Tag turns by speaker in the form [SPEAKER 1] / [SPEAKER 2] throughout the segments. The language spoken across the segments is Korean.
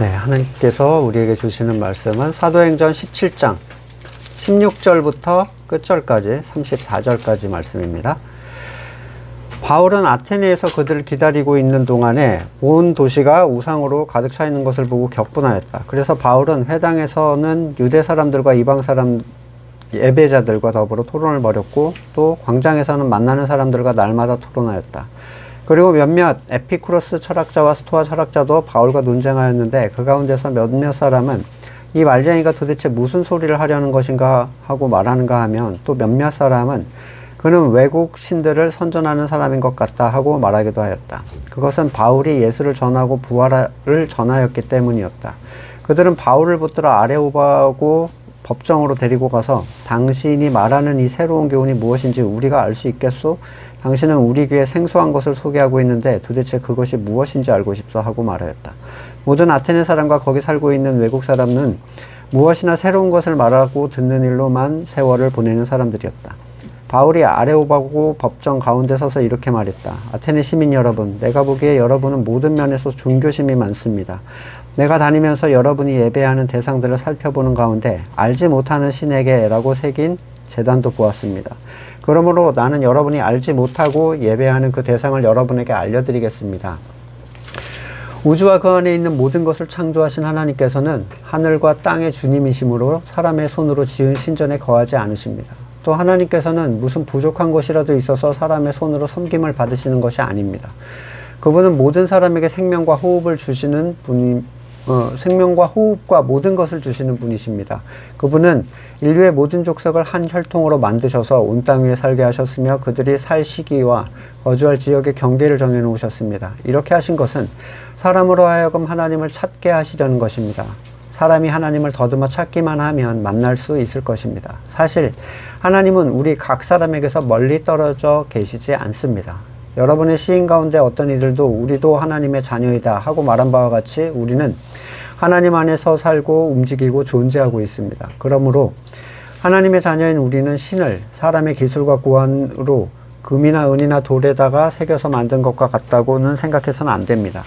[SPEAKER 1] 네, 하나님께서 우리에게 주시는 말씀은 사도행전 17장 16절부터 끝절까지 34절까지 말씀입니다. 바울은 아테네에서 그들을 기다리고 있는 동안에 온 도시가 우상으로 가득 차 있는 것을 보고 격분하였다. 그래서 바울은 회당에서는 유대 사람들과 이방 사람 예배자들과 더불어 토론을 벌였고, 또 광장에서는 만나는 사람들과 날마다 토론하였다. 그리고 몇몇 에피쿠로스 철학자와 스토아 철학자도 바울과 논쟁하였는데, 그 가운데서 몇몇 사람은 이 말쟁이가 도대체 무슨 소리를 하려는 것인가 하고 말하는가 하면, 또 몇몇 사람은 그는 외국 신들을 선전하는 사람인 것 같다 하고 말하기도 하였다. 그것은 바울이 예수를 전하고 부활을 전하였기 때문이었다. 그들은 바울을 붙들어 아레오바고 법정으로 데리고 가서 당신이 말하는 이 새로운 교훈이 무엇인지 우리가 알 수 있겠소? 당신은 우리 귀에 생소한 것을 소개하고 있는데 도대체 그것이 무엇인지 알고 싶소 하고 말하였다. 모든 아테네 사람과 거기 살고 있는 외국 사람은 무엇이나 새로운 것을 말하고 듣는 일로만 세월을 보내는 사람들이었다. 바울이 아레오바고 법정 가운데 서서 이렇게 말했다. 아테네 시민 여러분, 내가 보기에 여러분은 모든 면에서 존교심이 많습니다. 내가 다니면서 여러분이 예배하는 대상들을 살펴보는 가운데 알지 못하는 신에게 라고 새긴 제단도 보았습니다. 그러므로 나는 여러분이 알지 못하고 예배하는 그 대상을 여러분에게 알려드리겠습니다. 우주와 그 안에 있는 모든 것을 창조하신 하나님께서는 하늘과 땅의 주님이시므로 사람의 손으로 지은 신전에 거하지 않으십니다. 또 하나님께서는 무슨 부족한 것이라도 있어서 사람의 손으로 섬김을 받으시는 것이 아닙니다. 그분은 모든 사람에게 생명과 호흡을 주시는 생명과 호흡과 모든 것을 주시는 분이십니다. 그분은 인류의 모든 족속을 한 혈통으로 만드셔서 온 땅 위에 살게 하셨으며 그들이 살 시기와 거주할 지역의 경계를 정해 놓으셨습니다. 이렇게 하신 것은 사람으로 하여금 하나님을 찾게 하시려는 것입니다. 사람이 하나님을 더듬어 찾기만 하면 만날 수 있을 것입니다. 사실 하나님은 우리 각 사람에게서 멀리 떨어져 계시지 않습니다. 여러분의 시인 가운데 어떤 이들도 우리도 하나님의 자녀이다 하고 말한 바와 같이 우리는 하나님 안에서 살고 움직이고 존재하고 있습니다. 그러므로 하나님의 자녀인 우리는 신을 사람의 기술과 고안으로 금이나 은이나 돌에다가 새겨서 만든 것과 같다고는 생각해서는 안 됩니다.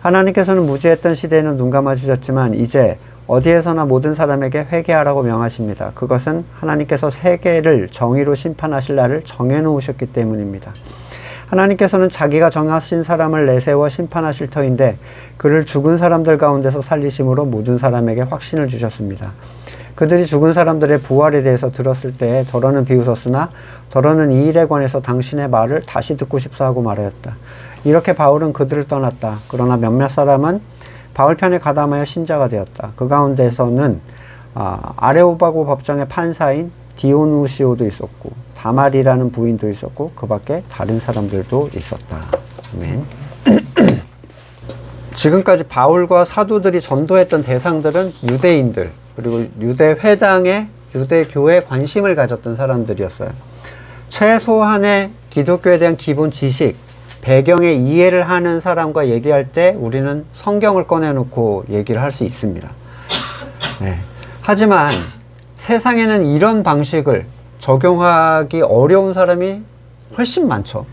[SPEAKER 1] 하나님께서는 무지했던 시대에는 눈 감아주셨지만 이제 어디에서나 모든 사람에게 회개하라고 명하십니다. 그것은 하나님께서 세계를 정의로 심판하실 날을 정해놓으셨기 때문입니다. 하나님께서는 자기가 정하신 사람을 내세워 심판하실 터인데 그를 죽은 사람들 가운데서 살리심으로 모든 사람에게 확신을 주셨습니다. 그들이 죽은 사람들의 부활에 대해서 들었을 때 더러는 비웃었으나 더러는 이 일에 관해서 당신의 말을 다시 듣고 싶소 하고 말하였다. 이렇게 바울은 그들을 떠났다. 그러나 몇몇 사람은 바울 편에 가담하여 신자가 되었다. 그 가운데서는 아레오바고 법정의 판사인 디오누시오도 있었고 다말이라는 부인도 있었고 그 밖에 다른 사람들도 있었다. 아멘. 지금까지 바울과 사도들이 전도했던 대상들은 유대인들 그리고 유대 회당에 유대 교회에 관심을 가졌던 사람들이었어요. 최소한의 기독교에 대한 기본 지식, 배경의 이해를 하는 사람과 얘기할 때 우리는 성경을 꺼내놓고 얘기를 할 수 있습니다. 네. 하지만 세상에는 이런 방식을 적용하기 어려운 사람이 훨씬 많죠.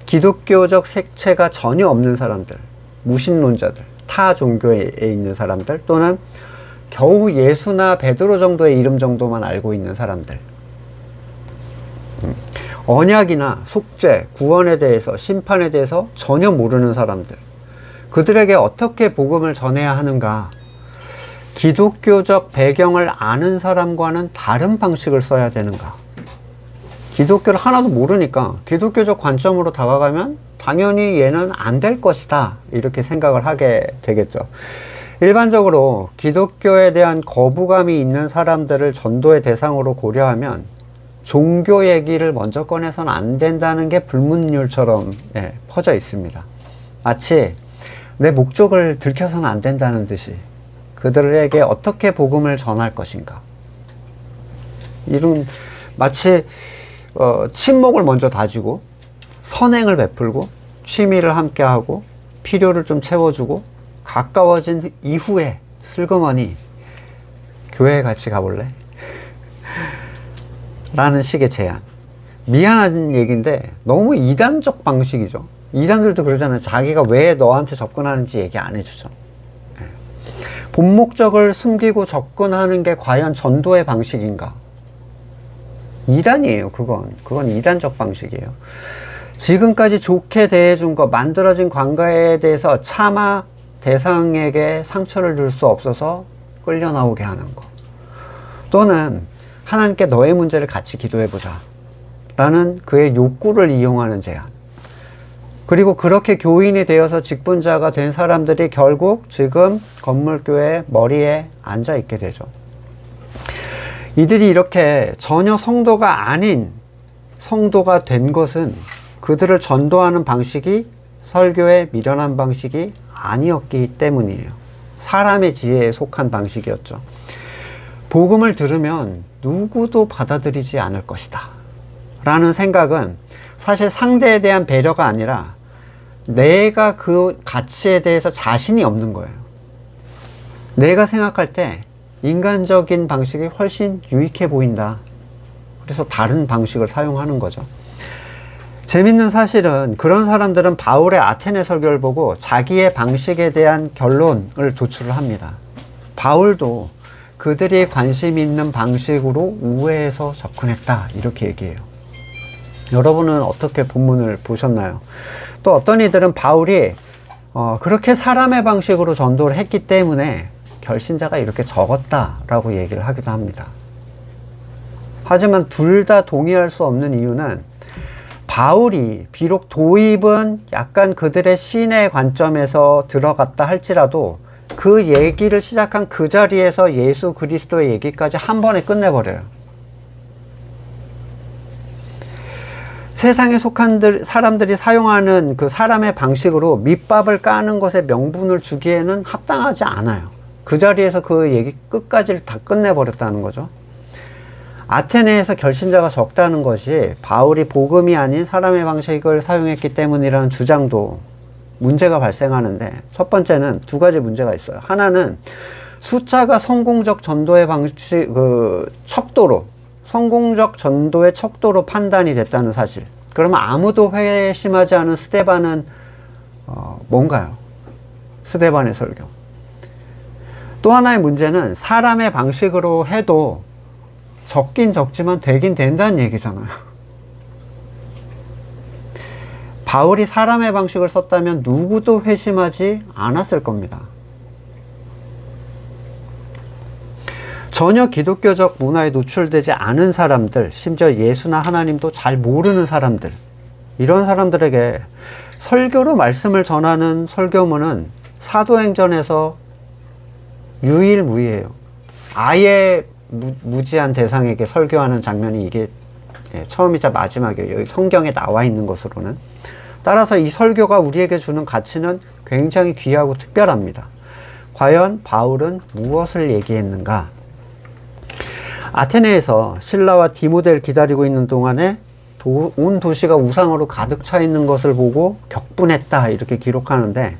[SPEAKER 1] 기독교적 색채가 전혀 없는 사람들, 무신론자들, 타 종교에 있는 사람들, 또는 겨우 예수나 베드로 정도의 이름 정도만 알고 있는 사람들, 언약이나 속죄, 구원에 대해서, 심판에 대해서 전혀 모르는 사람들, 그들에게 어떻게 복음을 전해야 하는가? 기독교적 배경을 아는 사람과는 다른 방식을 써야 되는가? 기독교를 하나도 모르니까 기독교적 관점으로 다가가면 당연히 얘는 안 될 것이다 이렇게 생각을 하게 되겠죠. 일반적으로 기독교에 대한 거부감이 있는 사람들을 전도의 대상으로 고려하면 종교 얘기를 먼저 꺼내서는 안 된다는 게 불문율처럼 퍼져 있습니다. 마치 내 목적을 들켜서는 안 된다는 듯이 그들에게 어떻게 복음을 전할 것인가, 이런 마치 친목을 먼저 다지고 선행을 베풀고 취미를 함께하고 필요를 좀 채워주고 가까워진 이후에 슬그머니 교회에 같이 가볼래? 라는 식의 제안. 미안한 얘기인데 너무 이단적 방식이죠. 이단들도 그러잖아요. 자기가 왜 너한테 접근하는지 얘기 안 해주죠. 본 목적을 숨기고 접근하는 게 과연 전도의 방식인가? 이단이에요. 그건 이단적 방식이에요. 지금까지 좋게 대해준 것, 만들어진 관계에 대해서 차마 대상에게 상처를 줄 수 없어서 끌려 나오게 하는 것, 또는 하나님께 너의 문제를 같이 기도해보자 라는 그의 욕구를 이용하는 제안, 그리고 그렇게 교인이 되어서 직분자가 된 사람들이 결국 지금 건물교회 머리에 앉아 있게 되죠. 이들이 이렇게 전혀 성도가 아닌 성도가 된 것은 그들을 전도하는 방식이 설교에 미련한 방식이 아니었기 때문이에요. 사람의 지혜에 속한 방식이었죠. 복음을 들으면 누구도 받아들이지 않을 것이다 라는 생각은 사실 상대에 대한 배려가 아니라 내가 그 가치에 대해서 자신이 없는 거예요. 내가 생각할 때 인간적인 방식이 훨씬 유익해 보인다. 그래서 다른 방식을 사용하는 거죠. 재밌는 사실은 그런 사람들은 바울의 아테네 설교를 보고 자기의 방식에 대한 결론을 도출을 합니다. 바울도 그들이 관심 있는 방식으로 우회해서 접근했다 이렇게 얘기해요. 여러분은 어떻게 본문을 보셨나요? 또 어떤 이들은 바울이 그렇게 사람의 방식으로 전도를 했기 때문에 결신자가 이렇게 적었다라고 얘기를 하기도 합니다. 하지만 둘 다 동의할 수 없는 이유는 바울이 비록 도입은 약간 그들의 신의 관점에서 들어갔다 할지라도 그 얘기를 시작한 그 자리에서 예수 그리스도의 얘기까지 한 번에 끝내버려요. 세상에 속한 사람들이 사용하는 그 사람의 방식으로 밑밥을 까는 것에 명분을 주기에는 합당하지 않아요. 그 자리에서 그 얘기 끝까지를 다 끝내버렸다는 거죠. 아테네에서 결신자가 적다는 것이 바울이 복음이 아닌 사람의 방식을 사용했기 때문이라는 주장도 문제가 발생하는데, 첫 번째는 두 가지 문제가 있어요. 하나는 숫자가 성공적 전도의 방식, 성공적 전도의 척도로 판단이 됐다는 사실. 그러면 아무도 회심하지 않은 스데반은 뭔가요? 스데반의 설교. 또 하나의 문제는 사람의 방식으로 해도 적긴 적지만 되긴 된다는 얘기잖아요. 바울이 사람의 방식을 썼다면 누구도 회심하지 않았을 겁니다. 전혀 기독교적 문화에 노출되지 않은 사람들, 심지어 예수나 하나님도 잘 모르는 사람들, 이런 사람들에게 설교로 말씀을 전하는 설교문은 사도행전에서 유일무이해요. 아예 무지한 대상에게 설교하는 장면이 이게 처음이자 마지막이에요. 여기 성경에 나와 있는 것으로는. 따라서 이 설교가 우리에게 주는 가치는 굉장히 귀하고 특별합니다. 과연 바울은 무엇을 얘기했는가? 아테네에서 신라와 디모데를 기다리고 있는 동안에 온 도시가 우상으로 가득 차 있는 것을 보고 격분했다 이렇게 기록하는데,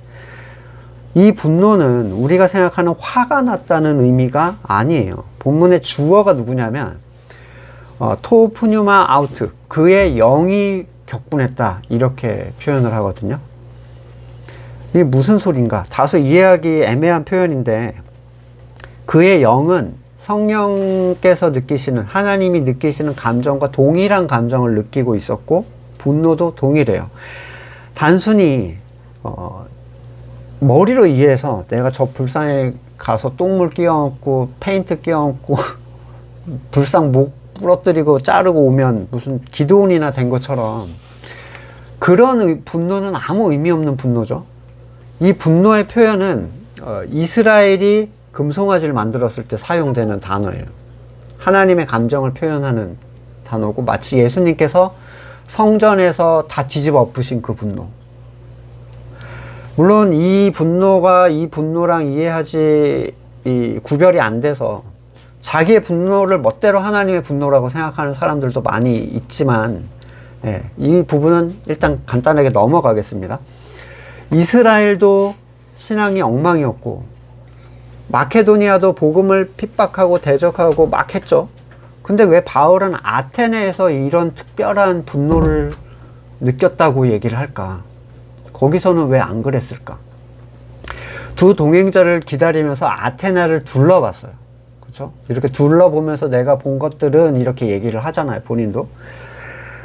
[SPEAKER 1] 이 분노는 우리가 생각하는 화가 났다는 의미가 아니에요. 본문의 주어가 누구냐면 토 푸뉴마 아우트, 그의 영이 격분했다 이렇게 표현을 하거든요. 이게 무슨 소린가? 다소 이해하기 애매한 표현인데, 그의 영은 성령께서 느끼시는, 하나님이 느끼시는 감정과 동일한 감정을 느끼고 있었고 분노도 동일해요. 단순히 머리로 이해해서 내가 저 불상에 가서 똥물 끼얹고 페인트 끼얹고 불상 목 부러뜨리고 자르고 오면 무슨 기드온이나 된 것처럼, 그런 분노는 아무 의미 없는 분노죠. 이 분노의 표현은 이스라엘이 금송아지를 만들었을 때 사용되는 단어예요. 하나님의 감정을 표현하는 단어고, 마치 예수님께서 성전에서 다 뒤집어 엎으신 그 분노. 물론 이 분노가 이 분노랑 구별이 안 돼서 자기의 분노를 멋대로 하나님의 분노라고 생각하는 사람들도 많이 있지만, 이 부분은 일단 간단하게 넘어가겠습니다. 이스라엘도 신앙이 엉망이었고 마케도니아도 복음을 핍박하고 대적하고 막 했죠. 근데 왜 바울은 아테네에서 이런 특별한 분노를 느꼈다고 얘기를 할까? 거기서는 왜 안 그랬을까? 두 동행자를 기다리면서 아테네를 둘러봤어요. 그렇죠? 이렇게 둘러보면서 내가 본 것들은 이렇게 얘기를 하잖아요, 본인도.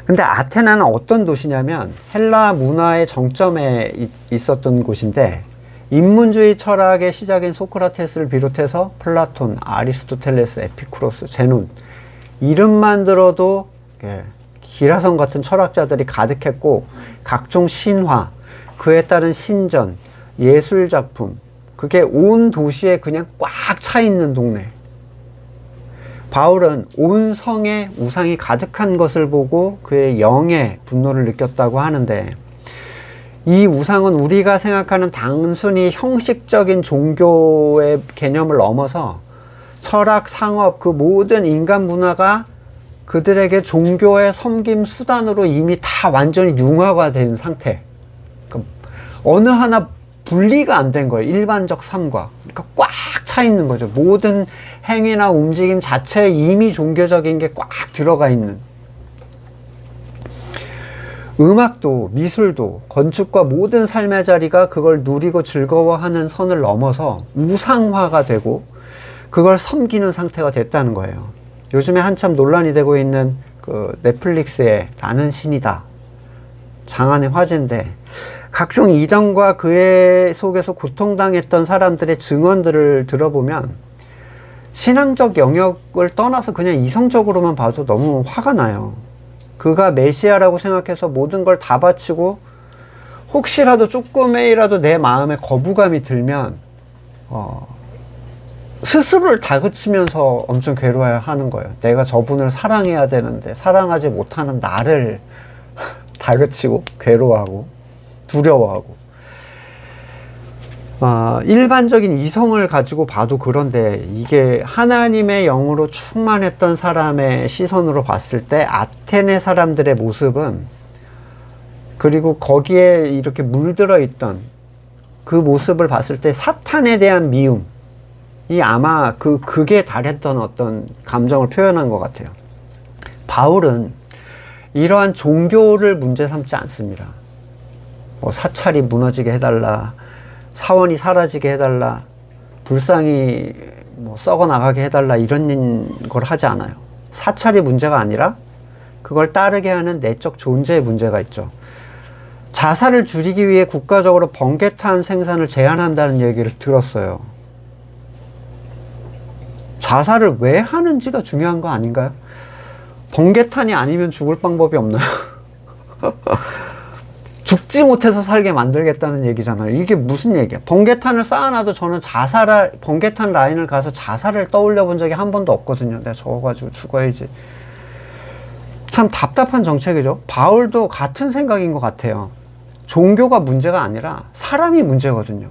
[SPEAKER 1] 근데 아테네는 어떤 도시냐면 헬라 문화의 정점에 있었던 곳인데, 인문주의 철학의 시작인 소크라테스를 비롯해서 플라톤, 아리스토텔레스, 에피쿠로스, 제논, 이름만 들어도 기라성 같은 철학자들이 가득했고, 각종 신화, 그에 따른 신전, 예술작품, 그게 온 도시에 그냥 꽉 차 있는 동네. 바울은 온 성에 우상이 가득한 것을 보고 그의 영의 분노를 느꼈다고 하는데, 이 우상은 우리가 생각하는 단순히 형식적인 종교의 개념을 넘어서 철학, 상업, 그 모든 인간 문화가 그들에게 종교의 섬김 수단으로 이미 다 완전히 융화가 된 상태. 그러니까 어느 하나 분리가 안 된 거예요, 일반적 삶과. 그러니까 꽉 차 있는 거죠. 모든 행위나 움직임 자체에 이미 종교적인 게 꽉 들어가 있는. 음악도 미술도 건축과 모든 삶의 자리가 그걸 누리고 즐거워하는 선을 넘어서 우상화가 되고 그걸 섬기는 상태가 됐다는 거예요. 요즘에 한참 논란이 되고 있는 그 넷플릭스의 나는 신이다, 장안의 화제인데, 각종 이단과 그의 속에서 고통당했던 사람들의 증언들을 들어보면 신앙적 영역을 떠나서 그냥 이성적으로만 봐도 너무 화가 나요. 그가 메시아라고 생각해서 모든 걸 다 바치고 혹시라도 조금이라도 내 마음에 거부감이 들면 스스로를 다그치면서 엄청 괴로워하는 거예요. 내가 저분을 사랑해야 되는데 사랑하지 못하는 나를 다그치고 괴로워하고 두려워하고. 일반적인 이성을 가지고 봐도 그런데, 이게 하나님의 영으로 충만했던 사람의 시선으로 봤을 때 아테네 사람들의 모습은, 그리고 거기에 이렇게 물들어 있던 그 모습을 봤을 때 사탄에 대한 미움이 아마 극에 달했던 어떤 감정을 표현한 것 같아요. 바울은 이러한 종교를 문제 삼지 않습니다. 뭐 사찰이 무너지게 해달라, 사원이 사라지게 해달라, 불상이 뭐 썩어 나가게 해달라, 이런 걸 하지 않아요. 사찰이 문제가 아니라 그걸 따르게 하는 내적 존재의 문제가 있죠. 자살을 줄이기 위해 국가적으로 번개탄 생산을 제한한다는 얘기를 들었어요. 자살을 왜 하는지가 중요한 거 아닌가요? 번개탄이 아니면 죽을 방법이 없나요? 죽지 못해서 살게 만들겠다는 얘기잖아요. 이게 무슨 얘기야? 번개탄을 쌓아놔도 저는 번개탄 라인을 가서 자살을 떠올려 본 적이 한 번도 없거든요. 내가 저거 가지고 죽어야지. 참 답답한 정책이죠. 바울도 같은 생각인 것 같아요. 종교가 문제가 아니라 사람이 문제거든요.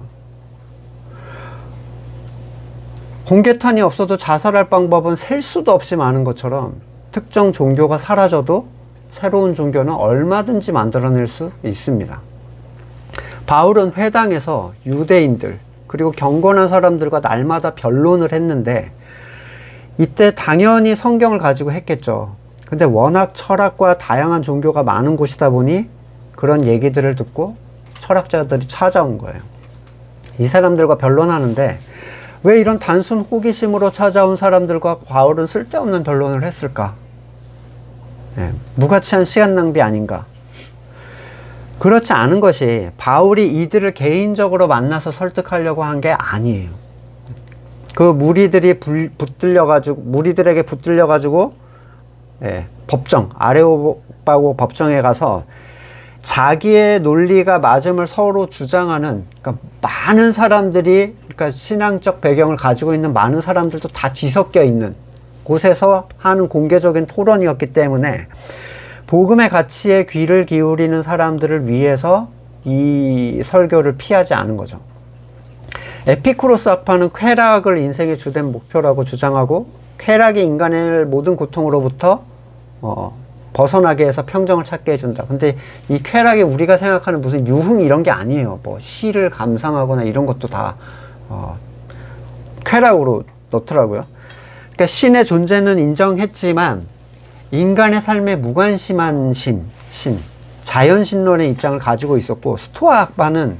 [SPEAKER 1] 번개탄이 없어도 자살할 방법은 셀 수도 없이 많은 것처럼, 특정 종교가 사라져도 새로운 종교는 얼마든지 만들어낼 수 있습니다. 바울은 회당에서 유대인들 그리고 경건한 사람들과 날마다 변론을 했는데, 이때 당연히 성경을 가지고 했겠죠. 근데 워낙 철학과 다양한 종교가 많은 곳이다 보니 그런 얘기들을 듣고 철학자들이 찾아온 거예요. 이 사람들과 변론하는데 왜 이런 단순 호기심으로 찾아온 사람들과 바울은 쓸데없는 변론을 했을까? 무가치한 시간 낭비 아닌가? 그렇지 않은 것이, 바울이 이들을 개인적으로 만나서 설득하려고 한 게 아니에요. 그 무리들에게 붙들려가지고 법정, 아레오파고 법정에 가서 자기의 논리가 맞음을 서로 주장하는, 그러니까 많은 사람들이, 그러니까 신앙적 배경을 가지고 있는 많은 사람들도 다 뒤섞여 있는 곳에서 하는 공개적인 토론이었기 때문에 복음의 가치에 귀를 기울이는 사람들을 위해서 이 설교를 피하지 않은 거죠. 에피쿠로스 학파는 쾌락을 인생의 주된 목표라고 주장하고, 쾌락이 인간을 모든 고통으로부터 벗어나게 해서 평정을 찾게 해준다. 근데 이 쾌락이 우리가 생각하는 무슨 유흥 이런 게 아니에요. 뭐 시를 감상하거나 이런 것도 다 쾌락으로 넣더라고요. 그러니까 신의 존재는 인정했지만 인간의 삶에 무관심한 자연신론의 입장을 가지고 있었고, 스토아 학파는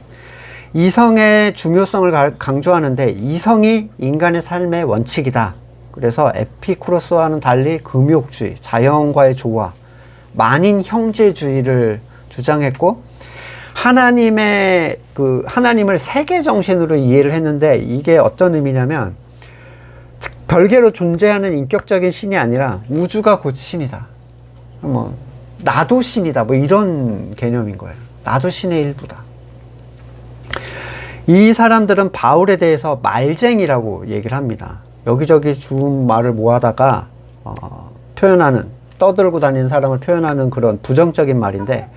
[SPEAKER 1] 이성의 중요성을 강조하는데 이성이 인간의 삶의 원칙이다. 그래서 에피쿠로스와는 달리 금욕주의, 자연과의 조화, 만인 형제주의를 주장했고 하나님을 세계 정신으로 이해를 했는데 이게 어떤 의미냐면 별개로 존재하는 인격적인 신이 아니라 우주가 곧 신이다. 뭐 나도 신이다. 뭐 이런 개념인 거예요. 나도 신의 일부다. 이 사람들은 바울에 대해서 말쟁이라고 얘기를 합니다. 여기저기 좋은 말을 모아다가 표현하는, 떠들고 다니는 사람을 표현하는 그런 부정적인 말인데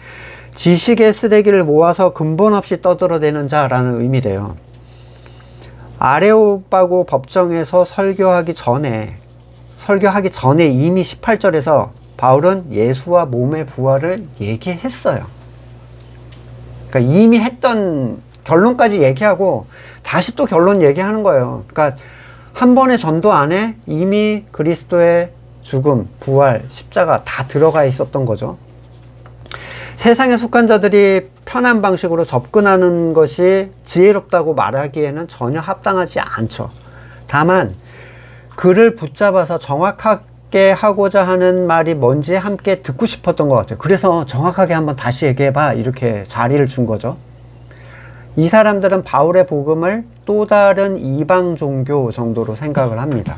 [SPEAKER 1] 지식의 쓰레기를 모아서 근본 없이 떠들어대는 자라는 의미래요. 아레오파고 법정에서 설교하기 전에 이미 18절에서 바울은 예수와 몸의 부활을 얘기했어요. 그러니까 이미 했던 결론까지 얘기하고 다시 또 결론 얘기하는 거예요. 그러니까 한 번의 전도 안에 이미 그리스도의 죽음, 부활, 십자가 다 들어가 있었던 거죠. 세상에 속한 자들이 편한 방식으로 접근하는 것이 지혜롭다고 말하기에는 전혀 합당하지 않죠. 다만 그를 붙잡아서 정확하게 하고자 하는 말이 뭔지 함께 듣고 싶었던 것 같아요. 그래서 정확하게 한번 다시 얘기해봐 이렇게 자리를 준 거죠. 이 사람들은 바울의 복음을 또 다른 이방 종교 정도로 생각을 합니다.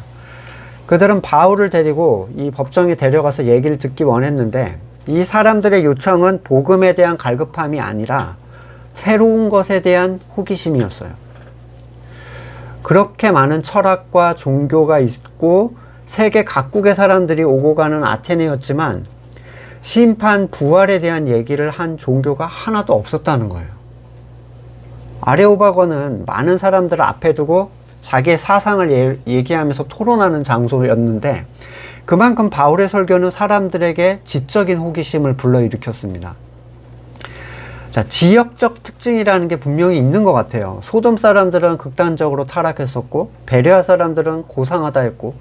[SPEAKER 1] 그들은 바울을 데리고 이 법정에 데려가서 얘기를 듣기 원했는데 이 사람들의 요청은 복음에 대한 갈급함이 아니라 새로운 것에 대한 호기심이었어요. 그렇게 많은 철학과 종교가 있고 세계 각국의 사람들이 오고 가는 아테네였지만 심판, 부활에 대한 얘기를 한 종교가 하나도 없었다는 거예요. 아레오바고는 많은 사람들을 앞에 두고 자기의 사상을 얘기하면서 토론하는 장소였는데 그만큼 바울의 설교는 사람들에게 지적인 호기심을 불러일으켰습니다. 자, 지역적 특징이라는 게 분명히 있는 것 같아요. 소돔 사람들은 극단적으로 타락했었고 베레아 사람들은 고상하다 했고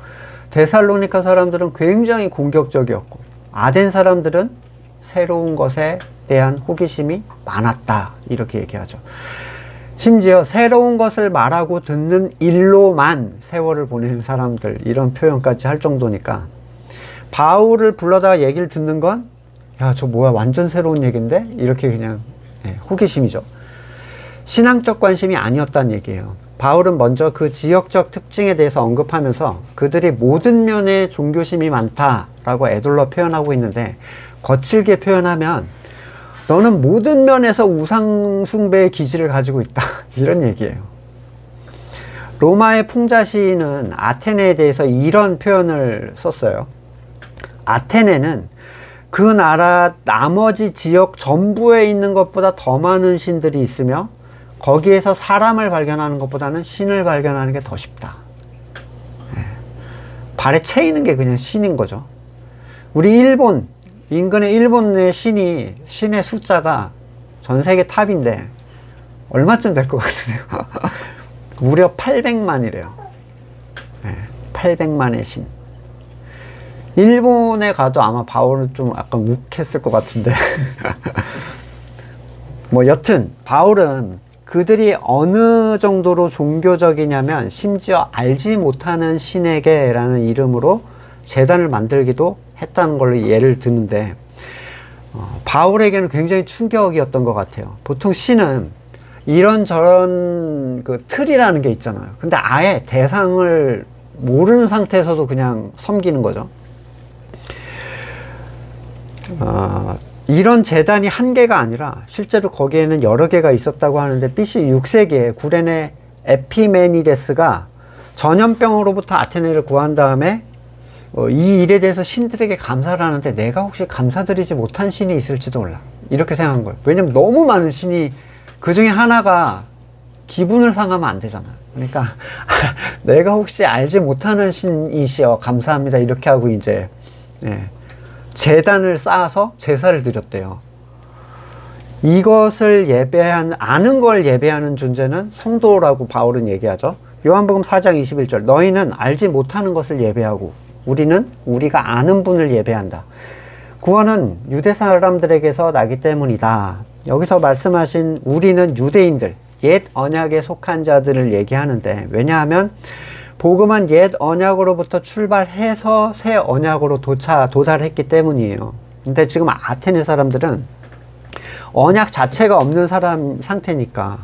[SPEAKER 1] 데살로니가 사람들은 굉장히 공격적이었고 아덴 사람들은 새로운 것에 대한 호기심이 많았다 이렇게 얘기하죠. 심지어 새로운 것을 말하고 듣는 일로만 세월을 보내는 사람들 이런 표현까지 할 정도니까 바울을 불러다가 얘기를 듣는 건 야, 저 뭐야 완전 새로운 얘기인데? 이렇게 그냥 호기심이죠. 신앙적 관심이 아니었다는 얘기예요. 바울은 먼저 그 지역적 특징에 대해서 언급하면서 그들이 모든 면에 종교심이 많다라고 애둘러 표현하고 있는데 거칠게 표현하면 너는 모든 면에서 우상숭배의 기질을 가지고 있다. 이런 얘기예요. 로마의 풍자 시인은 아테네에 대해서 이런 표현을 썼어요. 아테네는 그 나라 나머지 지역 전부에 있는 것보다 더 많은 신들이 있으며 거기에서 사람을 발견하는 것보다는 신을 발견하는 게 더 쉽다. 발에 채이는 게 그냥 신인 거죠. 우리 일본, 인근의 일본의 신의 숫자가 전 세계 탑인데 얼마쯤 될 것 같으세요? 무려 800만이래요. 800만의 신. 일본에 가도 아마 바울은 좀 약간 욱했을 것 같은데 뭐 여튼 바울은 그들이 어느 정도로 종교적이냐면 심지어 알지 못하는 신에게 라는 이름으로 제단을 만들기도 했다는 걸로 예를 드는데 바울에게는 굉장히 충격이었던 것 같아요. 보통 신은 이런저런 그 틀이라는 게 있잖아요. 근데 아예 대상을 모르는 상태에서도 그냥 섬기는 거죠. 이런 제단이 한 개가 아니라 실제로 거기에는 여러 개가 있었다고 하는데 BC 6세기에 구레네 에피메니데스가 전염병으로부터 아테네를 구한 다음에 이 일에 대해서 신들에게 감사를 하는데 내가 혹시 감사드리지 못한 신이 있을지도 몰라 이렇게 생각한 거예요. 왜냐면 너무 많은 신이 그 중에 하나가 기분을 상하면 안 되잖아요. 그러니까 내가 혹시 알지 못하는 신이시여 감사합니다 이렇게 하고 이제 제단을 쌓아서 제사를 드렸대요. 이것을 아는 걸 예배하는 존재는 성도라고 바울은 얘기하죠. 요한복음 4장 21절 너희는 알지 못하는 것을 예배하고 우리는 우리가 아는 분을 예배한다. 구원은 유대 사람들에게서 나기 때문이다. 여기서 말씀하신 우리는 유대인들, 옛 언약에 속한 자들을 얘기하는데, 왜냐하면 복음은 옛 언약으로부터 출발해서 새 언약으로 도달했기 때문이에요. 근데 지금 아테네 사람들은 언약 자체가 없는 사람 상태니까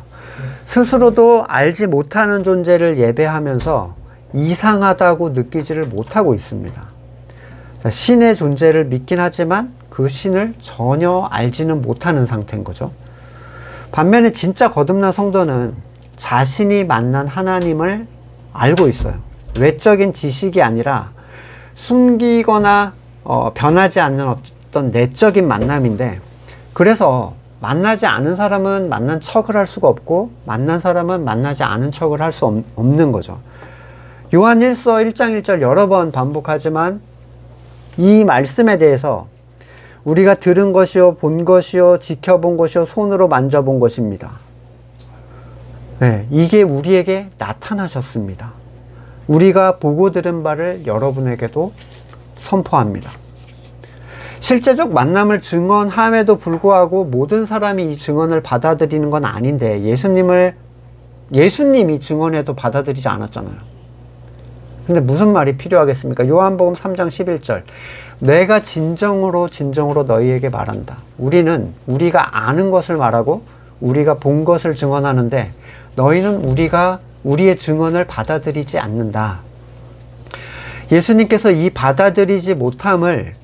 [SPEAKER 1] 스스로도 알지 못하는 존재를 예배하면서 이상하다고 느끼지를 못하고 있습니다. 신의 존재를 믿긴 하지만 그 신을 전혀 알지는 못하는 상태인 거죠. 반면에 진짜 거듭난 성도는 자신이 만난 하나님을 알고 있어요. 외적인 지식이 아니라 숨기거나 변하지 않는 어떤 내적인 만남인데, 그래서 만나지 않은 사람은 만난 척을 할 수가 없고 만난 사람은 만나지 않은 척을 할 수 없는 거죠. 요한 1서 1장 1절 여러 번 반복하지만 이 말씀에 대해서 우리가 들은 것이요 본 것이요 지켜본 것이요 손으로 만져본 것입니다. 네, 이게 우리에게 나타나셨습니다. 우리가 보고 들은 바를 여러분에게도 선포합니다. 실제적 만남을 증언함에도 불구하고 모든 사람이 이 증언을 받아들이는 건 아닌데, 예수님이 증언해도 받아들이지 않았잖아요. 근데 무슨 말이 필요하겠습니까? 요한복음 3장 11절. 내가 진정으로 너희에게 말한다. 우리는 우리가 아는 것을 말하고 우리가 본 것을 증언하는데 너희는 우리의 증언을 받아들이지 않는다. 예수님께서 이 받아들이지 못함을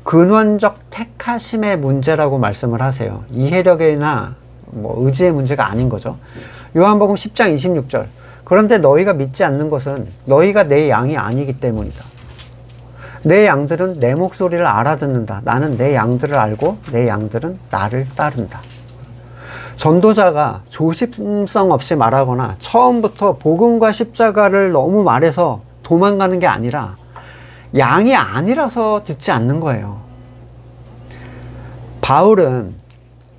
[SPEAKER 1] 근원적 택하심의 문제라고 말씀을 하세요. 이해력이나 의지의 문제가 아닌 거죠. 요한복음 10장 26절. 그런데 너희가 믿지 않는 것은 너희가 내 양이 아니기 때문이다. 내 양들은 내 목소리를 알아듣는다. 나는 내 양들을 알고 내 양들은 나를 따른다. 전도자가 조심성 없이 말하거나 처음부터 복음과 십자가를 너무 말해서 도망가는 게 아니라 양이 아니라서 듣지 않는 거예요. 바울은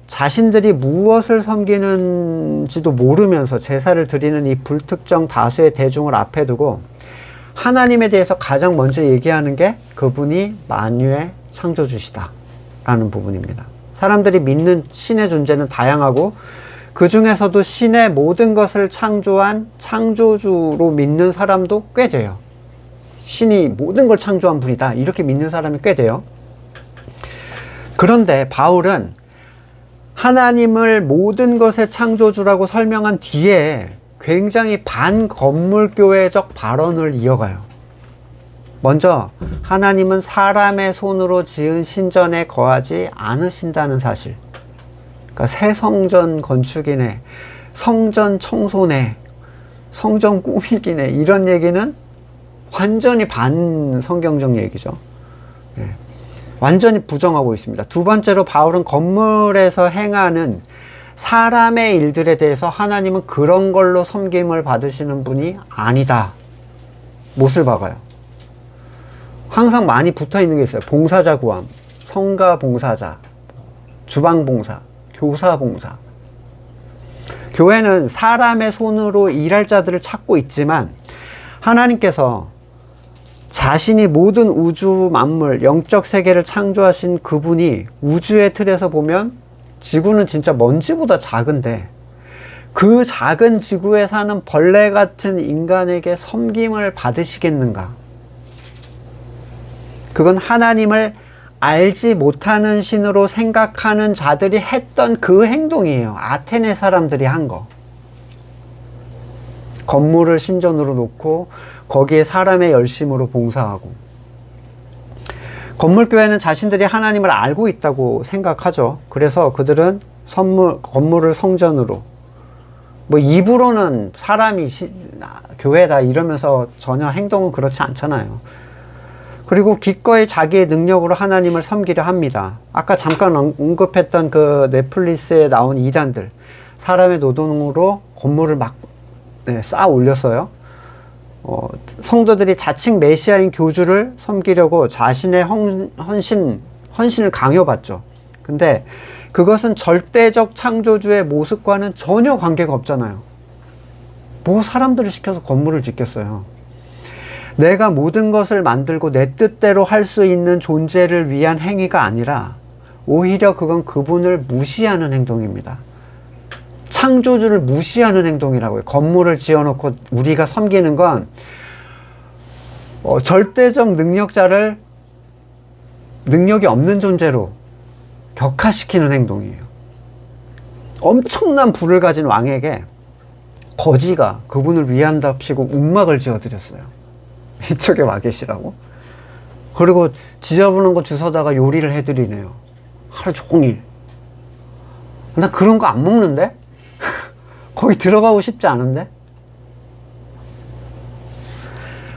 [SPEAKER 1] 자신들이 무엇을 섬기는지도 모르면서 제사를 드리는 이 불특정 다수의 대중을 앞에 두고 하나님에 대해서 가장 먼저 얘기하는 게 그분이 만유의 창조주시다 라는 부분입니다. 사람들이 믿는 신의 존재는 다양하고 그 중에서도 신의 모든 것을 창조한 창조주로 믿는 사람도 꽤 돼요. 신이 모든 걸 창조한 분이다 이렇게 믿는 사람이 꽤 돼요. 그런데 바울은 하나님을 모든 것의 창조주라고 설명한 뒤에 굉장히 반건물교회적 발언을 이어가요. 먼저 하나님은 사람의 손으로 지은 신전에 거하지 않으신다는 사실. 그러니까 새 성전 건축이네, 성전 청소네, 성전 꾸미기네 이런 얘기는 완전히 반성경적 얘기죠. 예. 완전히 부정하고 있습니다. 두 번째로 바울은 건물에서 행하는 사람의 일들에 대해서 하나님은 그런 걸로 섬김을 받으시는 분이 아니다. 못을 박아요. 항상 많이 붙어 있는 게 있어요. 봉사자 구함, 성가 봉사자, 주방 봉사, 교사 봉사. 교회는 사람의 손으로 일할 자들을 찾고 있지만 하나님께서 자신이 모든 우주 만물, 영적 세계를 창조하신 그분이 우주의 틀에서 보면 지구는 진짜 먼지보다 작은데 그 작은 지구에 사는 벌레 같은 인간에게 섬김을 받으시겠는가? 그건 하나님을 알지 못하는 신으로 생각하는 자들이 했던 그 행동이에요. 아테네 사람들이 한 거. 건물을 신전으로 놓고 거기에 사람의 열심으로 봉사하고. 건물교회는 자신들이 하나님을 알고 있다고 생각하죠. 그래서 그들은 건물을 성전으로, 입으로는 사람이 교회다 이러면서 전혀 행동은 그렇지 않잖아요. 그리고 기꺼이 자기의 능력으로 하나님을 섬기려 합니다. 아까 잠깐 언급했던 그 넷플릭스에 나온 이단들, 사람의 노동으로 건물을 막 쌓아 올렸어요. 성도들이 자칭 메시아인 교주를 섬기려고 자신의 헌신을 강요받죠. 근데 그것은 절대적 창조주의 모습과는 전혀 관계가 없잖아요. 사람들을 시켜서 건물을 짓겠어요. 내가 모든 것을 만들고 내 뜻대로 할 수 있는 존재를 위한 행위가 아니라 오히려 그건 그분을 무시하는 행동입니다. 창조주를 무시하는 행동이라고요. 건물을 지어놓고 우리가 섬기는 건 절대적 능력자를 능력이 없는 존재로 격화시키는 행동이에요. 엄청난 부를 가진 왕에게 거지가 그분을 위한답시고 움막을 지어드렸어요. 이쪽에 와 계시라고. 그리고 지저분한 거 주워다가 요리를 해드리네요. 하루 종일. 나 그런 거 안 먹는데? 거기 들어가고 싶지 않은데?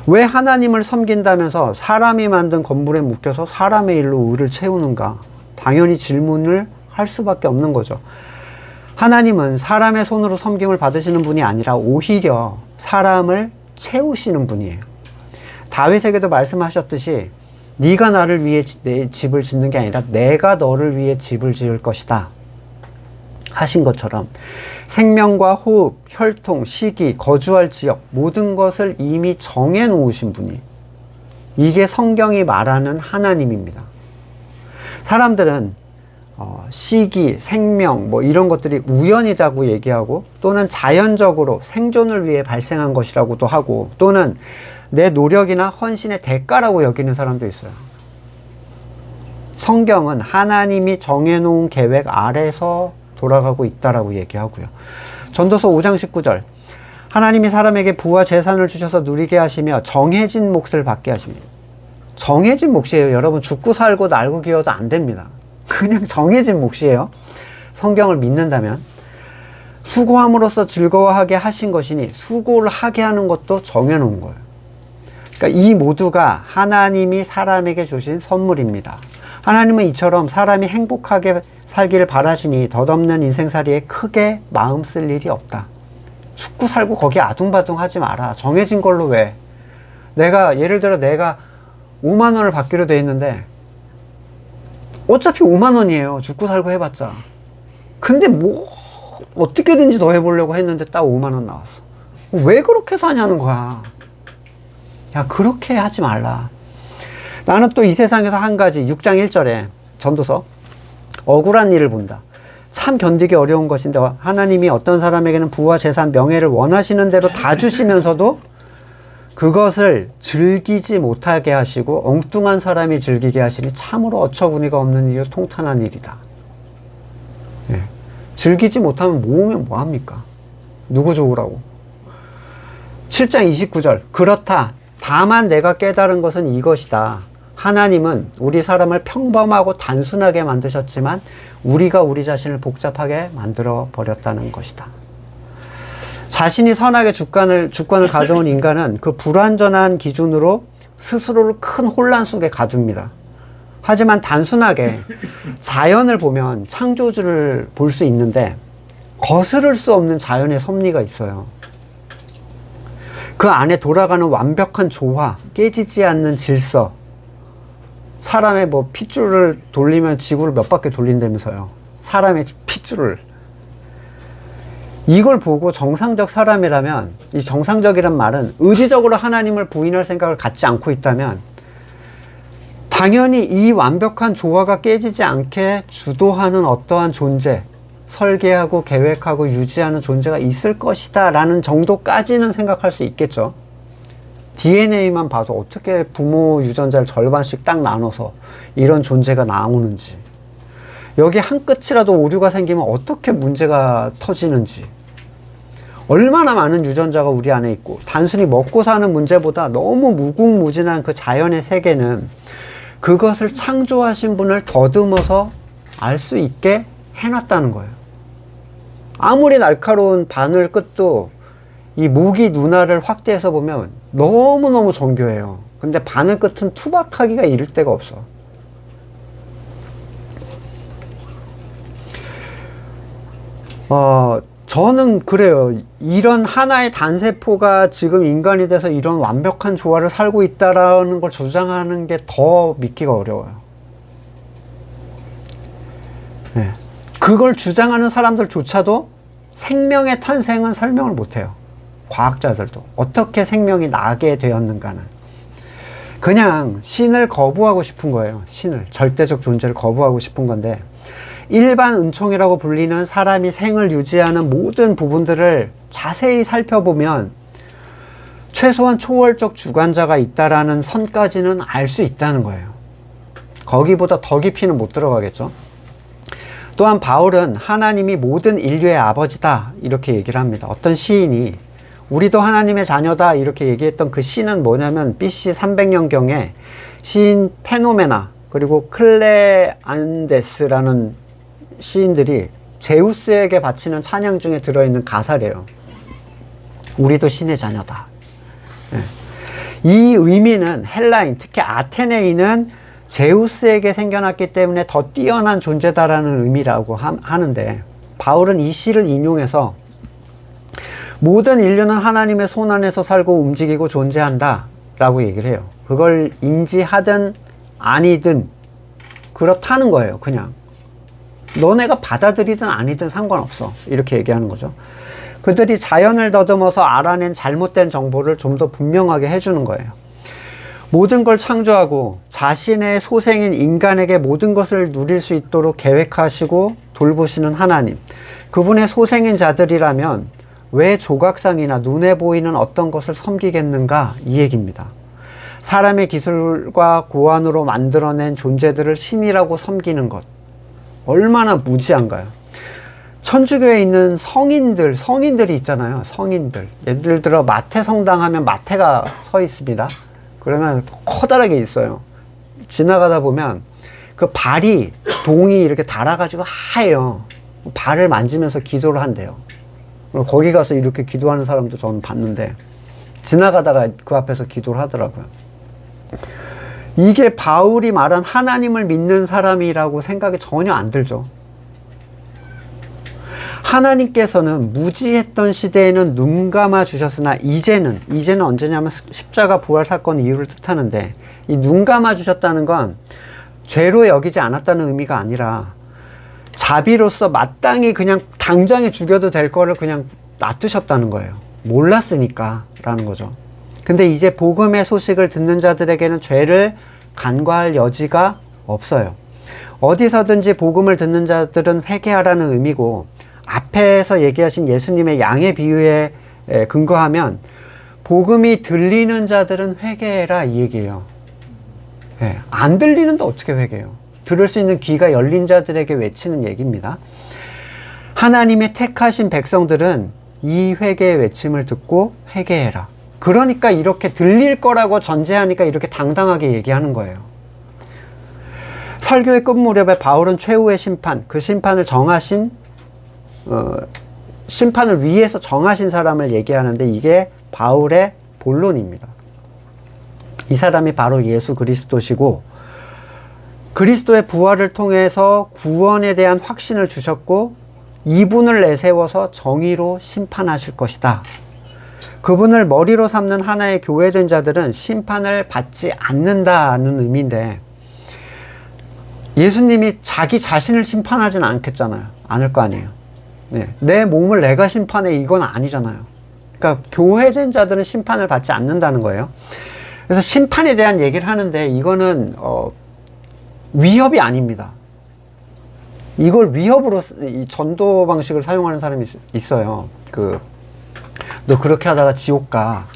[SPEAKER 1] 왜 하나님을 섬긴다면서 사람이 만든 건물에 묶여서 사람의 일로 의를 채우는가? 당연히 질문을 할 수밖에 없는 거죠. 하나님은 사람의 손으로 섬김을 받으시는 분이 아니라 오히려 사람을 채우시는 분이에요. 다윗에게도 말씀하셨듯이 네가 나를 위해 내 집을 짓는 게 아니라 내가 너를 위해 집을 지을 것이다 하신 것처럼 생명과 호흡, 혈통, 시기, 거주할 지역 모든 것을 이미 정해 놓으신 분이, 이게 성경이 말하는 하나님입니다. 사람들은 시기, 생명 뭐 이런 것들이 우연이라고 얘기하고, 또는 자연적으로 생존을 위해 발생한 것이라고도 하고, 또는 내 노력이나 헌신의 대가라고 여기는 사람도 있어요. 성경은 하나님이 정해놓은 계획 아래서 돌아가고 있다라고 얘기하고요. 전도서 5장 19절, 하나님이 사람에게 부와 재산을 주셔서 누리게 하시며 정해진 몫을 받게 하십니다. 정해진 몫이에요. 여러분, 죽고 살고 날고 기어도 안 됩니다. 그냥 정해진 몫이에요. 성경을 믿는다면. 수고함으로써 즐거워하게 하신 것이니 수고를 하게 하는 것도 정해놓은 거예요. 그러니까 이 모두가 하나님이 사람에게 주신 선물입니다. 하나님은 이처럼 사람이 행복하게 살기를 바라시니 덧없는 인생살이에 크게 마음 쓸 일이 없다. 죽고 살고 거기 아둥바둥 하지 마라. 정해진 걸로 왜? 예를 들어 내가 5만 원을 받기로 돼 있는데 어차피 5만 원이에요. 죽고 살고 해봤자. 근데 뭐 어떻게든지 더 해보려고 했는데 딱 5만 원 나왔어. 왜 그렇게 사냐는 거야. 야, 그렇게 하지 말라. 나는 또 이 세상에서 한 가지, 6장 1절에 전도서, 억울한 일을 본다. 참 견디기 어려운 것인데 하나님이 어떤 사람에게는 부와 재산, 명예를 원하시는 대로 다 주시면서도 그것을 즐기지 못하게 하시고 엉뚱한 사람이 즐기게 하시니 참으로 어처구니가 없는 일이요 통탄한 일이다. 예. 즐기지 못하면 모으면 뭐합니까? 누구 좋으라고? 7장 29절, 그렇다. 다만 내가 깨달은 것은 이것이다. 하나님은 우리 사람을 평범하고 단순하게 만드셨지만 우리가 우리 자신을 복잡하게 만들어 버렸다는 것이다. 자신이 선하게 주권을 가져온 인간은 그 불완전한 기준으로 스스로를 큰 혼란 속에 가둡니다. 하지만 단순하게 자연을 보면 창조주를 볼 수 있는데 거스를 수 없는 자연의 섭리가 있어요. 그 안에 돌아가는 완벽한 조화, 깨지지 않는 질서. 사람의 뭐 핏줄을 돌리면 지구를 몇 바퀴 돌린다면서요. 사람의 핏줄을. 이걸 보고 정상적 사람이라면, 이 정상적이란 말은 의지적으로 하나님을 부인할 생각을 갖지 않고 있다면 당연히 이 완벽한 조화가 깨지지 않게 주도하는 어떠한 존재, 설계하고 계획하고 유지하는 존재가 있을 것이다 라는 정도까지는 생각할 수 있겠죠. DNA만 봐도 어떻게 부모 유전자를 절반씩 딱 나눠서 이런 존재가 나오는지, 여기 한 끝이라도 오류가 생기면 어떻게 문제가 터지는지, 얼마나 많은 유전자가 우리 안에 있고, 단순히 먹고 사는 문제보다 너무 무궁무진한 그 자연의 세계는 그것을 창조하신 분을 더듬어서 알 수 있게 해놨다는 거예요. 아무리 날카로운 바늘 끝도 이 모기 눈알을 확대해서 보면 너무너무 정교해요. 근데 바늘 끝은 투박하기가 이를 데가 없어. 저는 그래요. 이런 하나의 단세포가 지금 인간이 돼서 이런 완벽한 조화를 살고 있다라는 걸 주장하는 게 더 믿기가 어려워요. 네. 그걸 주장하는 사람들조차도 생명의 탄생은 설명을 못해요. 과학자들도. 어떻게 생명이 나게 되었는가는. 그냥 신을 거부하고 싶은 거예요. 신을. 절대적 존재를 거부하고 싶은 건데, 일반 은총이라고 불리는 사람이 생을 유지하는 모든 부분들을 자세히 살펴보면 최소한 초월적 주관자가 있다라는 선까지는 알 수 있다는 거예요. 거기보다 더 깊이는 못 들어가겠죠. 또한 바울은 하나님이 모든 인류의 아버지다 이렇게 얘기를 합니다. 어떤 시인이 우리도 하나님의 자녀다 이렇게 얘기했던 그 시는 뭐냐면 BC 300년경에 시인 페노메나 그리고 클레안데스라는 시인들이 제우스에게 바치는 찬양 중에 들어있는 가사래요. 우리도 신의 자녀다. 이 의미는 헬라인, 특히 아테네인은 제우스에게 생겨났기 때문에 더 뛰어난 존재다라는 의미라고 하는데, 바울은 이 시를 인용해서 모든 인류는 하나님의 손 안에서 살고 움직이고 존재한다 라고 얘기를 해요. 그걸 인지하든 아니든 그렇다는 거예요. 그냥 너네가 받아들이든 아니든 상관없어 이렇게 얘기하는 거죠. 그들이 자연을 더듬어서 알아낸 잘못된 정보를 좀 더 분명하게 해주는 거예요. 모든 걸 창조하고 자신의 소생인 인간에게 모든 것을 누릴 수 있도록 계획하시고 돌보시는 하나님, 그분의 소생인 자들이라면 왜 조각상이나 눈에 보이는 어떤 것을 섬기겠는가, 이 얘기입니다. 사람의 기술과 고안으로 만들어낸 존재들을 신이라고 섬기는 것, 얼마나 무지한가요? 천주교에 있는 성인들이 있잖아요. 성인들. 예를 들어 마태 성당 하면 마태가 서 있습니다. 그러면 커다랗게 있어요. 지나가다 보면 그 발이 동이 이렇게 달아가지고 하얘요. 발을 만지면서 기도를 한대요. 거기 가서 이렇게 기도하는 사람도 저는 봤는데, 지나가다가 그 앞에서 기도를 하더라고요. 이게 바울이 말한 하나님을 믿는 사람이라고 생각이 전혀 안 들죠. 하나님께서는 무지했던 시대에는 눈 감아 주셨으나 이제는 언제냐면 십자가 부활 사건 이후를 뜻하는데, 이 눈 감아 주셨다는 건 죄로 여기지 않았다는 의미가 아니라 자비로서 마땅히 그냥 당장에 죽여도 될 거를 그냥 놔두셨다는 거예요. 몰랐으니까 라는 거죠. 근데 이제 복음의 소식을 듣는 자들에게는 죄를 간과할 여지가 없어요. 어디서든지 복음을 듣는 자들은 회개하라는 의미고, 앞에서 얘기하신 예수님의 양의 비유에 근거하면 복음이 들리는 자들은 회개해라 이 얘기예요. 안 들리는데 어떻게 회개해요? 들을 수 있는 귀가 열린 자들에게 외치는 얘기입니다. 하나님의 택하신 백성들은 이 회개의 외침을 듣고 회개해라. 그러니까 이렇게 들릴 거라고 전제하니까 이렇게 당당하게 얘기하는 거예요. 설교의 끝 무렵에 바울은 최후의 심판, 그 심판을 심판을 위해서 정하신 사람을 얘기하는데, 이게 바울의 본론입니다. 이 사람이 바로 예수 그리스도시고, 그리스도의 부활을 통해서 구원에 대한 확신을 주셨고, 이분을 내세워서 정의로 심판하실 것이다. 그분을 머리로 삼는 하나의 교회된 자들은 심판을 받지 않는다는 의미인데, 예수님이 자기 자신을 심판하지는 않을 거 아니에요. 내 몸을 내가 심판해, 이건 아니잖아요. 그러니까 교회된 자들은 심판을 받지 않는다는 거예요. 그래서 심판에 대한 얘기를 하는데, 이거는 위협이 아닙니다. 이걸 위협으로 이 전도 방식을 사용하는 사람이 있어요. 너 그렇게 하다가 지옥 가.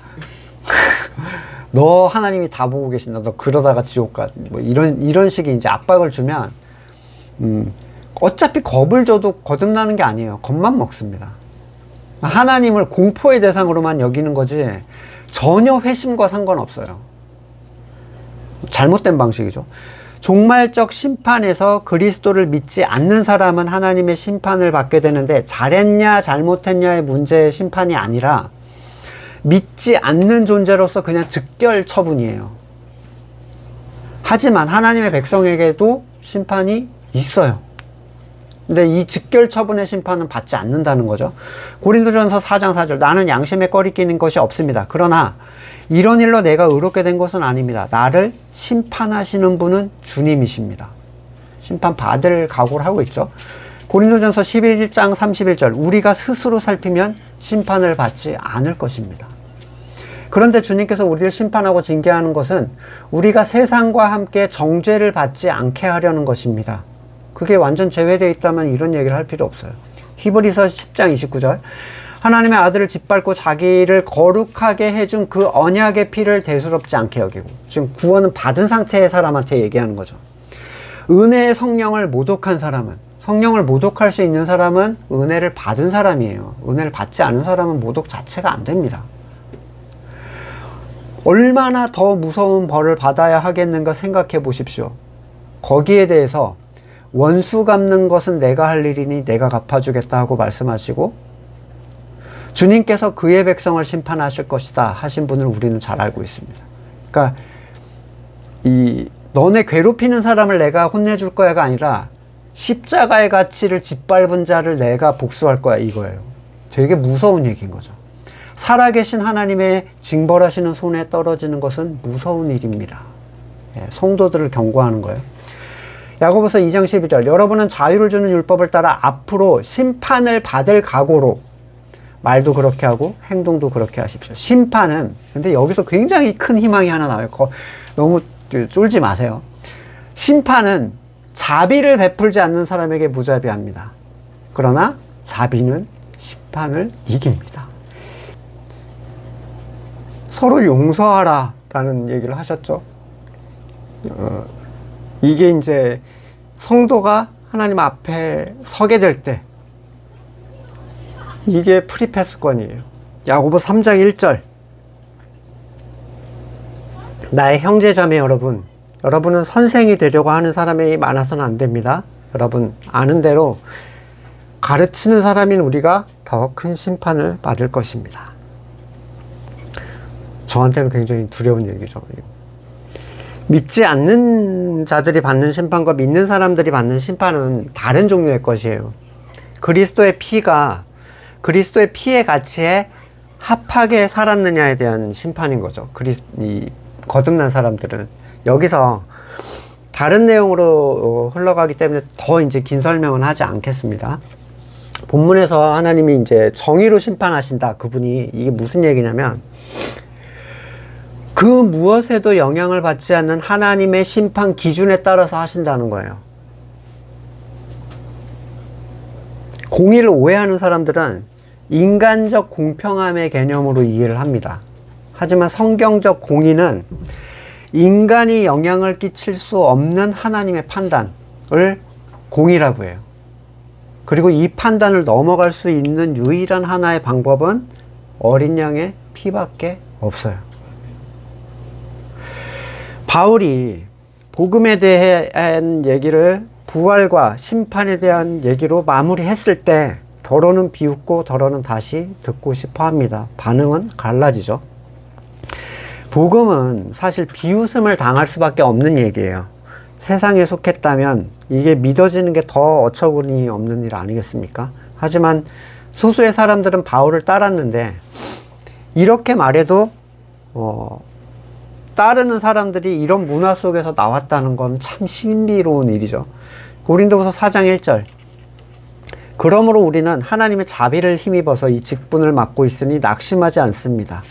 [SPEAKER 1] 너 하나님이 다 보고 계신다. 너 그러다가 지옥 가. 뭐 이런 식의 이제 압박을 주면, 어차피 겁을 줘도 거듭나는 게 아니에요. 겁만 먹습니다. 하나님을 공포의 대상으로만 여기는 거지 전혀 회심과 상관없어요. 잘못된 방식이죠. 종말적 심판에서 그리스도를 믿지 않는 사람은 하나님의 심판을 받게 되는데, 잘했냐 잘못했냐의 문제의 심판이 아니라 믿지 않는 존재로서 그냥 즉결 처분이에요. 하지만 하나님의 백성에게도 심판이 있어요. 근데 이 즉결 처분의 심판은 받지 않는다는 거죠. 고린도전서 4장 4절, 나는 양심에 꺼리끼는 것이 없습니다. 그러나 이런 일로 내가 의롭게 된 것은 아닙니다. 나를 심판하시는 분은 주님이십니다. 심판 받을 각오를 하고 있죠. 고린도전서 11장 31절, 우리가 스스로 살피면 심판을 받지 않을 것입니다. 그런데 주님께서 우리를 심판하고 징계하는 것은 우리가 세상과 함께 정죄를 받지 않게 하려는 것입니다. 그게 완전 제외되어 있다면 이런 얘기를 할 필요 없어요. 히브리서 10장 29절. 하나님의 아들을 짓밟고 자기를 거룩하게 해준 그 언약의 피를 대수롭지 않게 여기고. 지금 구원은 받은 상태의 사람한테 얘기하는 거죠. 은혜의 성령을 모독한 사람은, 성령을 모독할 수 있는 사람은 은혜를 받은 사람이에요. 은혜를 받지 않은 사람은 모독 자체가 안 됩니다. 얼마나 더 무서운 벌을 받아야 하겠는가 생각해 보십시오. 거기에 대해서 원수 갚는 것은 내가 할 일이니 내가 갚아주겠다 하고 말씀하시고, 주님께서 그의 백성을 심판하실 것이다 하신 분을 우리는 잘 알고 있습니다. 그러니까 너네 괴롭히는 사람을 내가 혼내줄 거야가 아니라 십자가의 가치를 짓밟은 자를 내가 복수할 거야, 이거예요. 되게 무서운 얘기인 거죠. 살아계신 하나님의 징벌하시는 손에 떨어지는 것은 무서운 일입니다. 성도들을 경고하는 거예요. 야고보서 2장 12절. 여러분은 자유를 주는 율법을 따라 앞으로 심판을 받을 각오로 말도 그렇게 하고 행동도 그렇게 하십시오. 심판은, 근데 여기서 굉장히 큰 희망이 하나 나와요. 너무 쫄지 마세요. 심판은 자비를 베풀지 않는 사람에게 무자비합니다. 그러나 자비는 심판을 이깁니다. 서로 용서하라 라는 얘기를 하셨죠. 이게 이제 성도가 하나님 앞에 서게 될 때, 이게 프리패스권이에요. 야고보 3장 1절. 나의 형제자매 여러분, 여러분은 선생이 되려고 하는 사람이 많아서는 안 됩니다. 여러분 아는 대로 가르치는 사람인 우리가 더 큰 심판을 받을 것입니다. 저한테는 굉장히 두려운 얘기죠. 믿지 않는 자들이 받는 심판과 믿는 사람들이 받는 심판은 다른 종류의 것이에요. 그리스도의 그리스도의 피의 가치에 합하게 살았느냐에 대한 심판인 거죠. 거듭난 사람들은. 여기서 다른 내용으로 흘러가기 때문에 더 이제 긴 설명은 하지 않겠습니다. 본문에서 하나님이 이제 정의로 심판하신다. 그분이, 이게 무슨 얘기냐면, 그 무엇에도 영향을 받지 않는 하나님의 심판 기준에 따라서 하신다는 거예요. 공의를 오해하는 사람들은 인간적 공평함의 개념으로 이해를 합니다. 하지만 성경적 공의는 인간이 영향을 끼칠 수 없는 하나님의 판단을 공의라고 해요. 그리고 이 판단을 넘어갈 수 있는 유일한 하나의 방법은 어린 양의 피밖에 없어요. 바울이 복음에 대한 얘기를 부활과 심판에 대한 얘기로 마무리했을 때 더러는 비웃고 더러는 다시 듣고 싶어 합니다. 반응은 갈라지죠. 복음은 사실 비웃음을 당할 수밖에 없는 얘기예요. 세상에 속했다면 이게 믿어지는 게 더 어처구니 없는 일 아니겠습니까? 하지만 소수의 사람들은 바울을 따랐는데, 이렇게 말해도 따르는 사람들이 이런 문화 속에서 나왔다는 건 참 신비로운 일이죠. 고린도후서 4장 1절. 그러므로 우리는 하나님의 자비를 힘입어서 이 직분을 맡고 있으니 낙심하지 않습니다.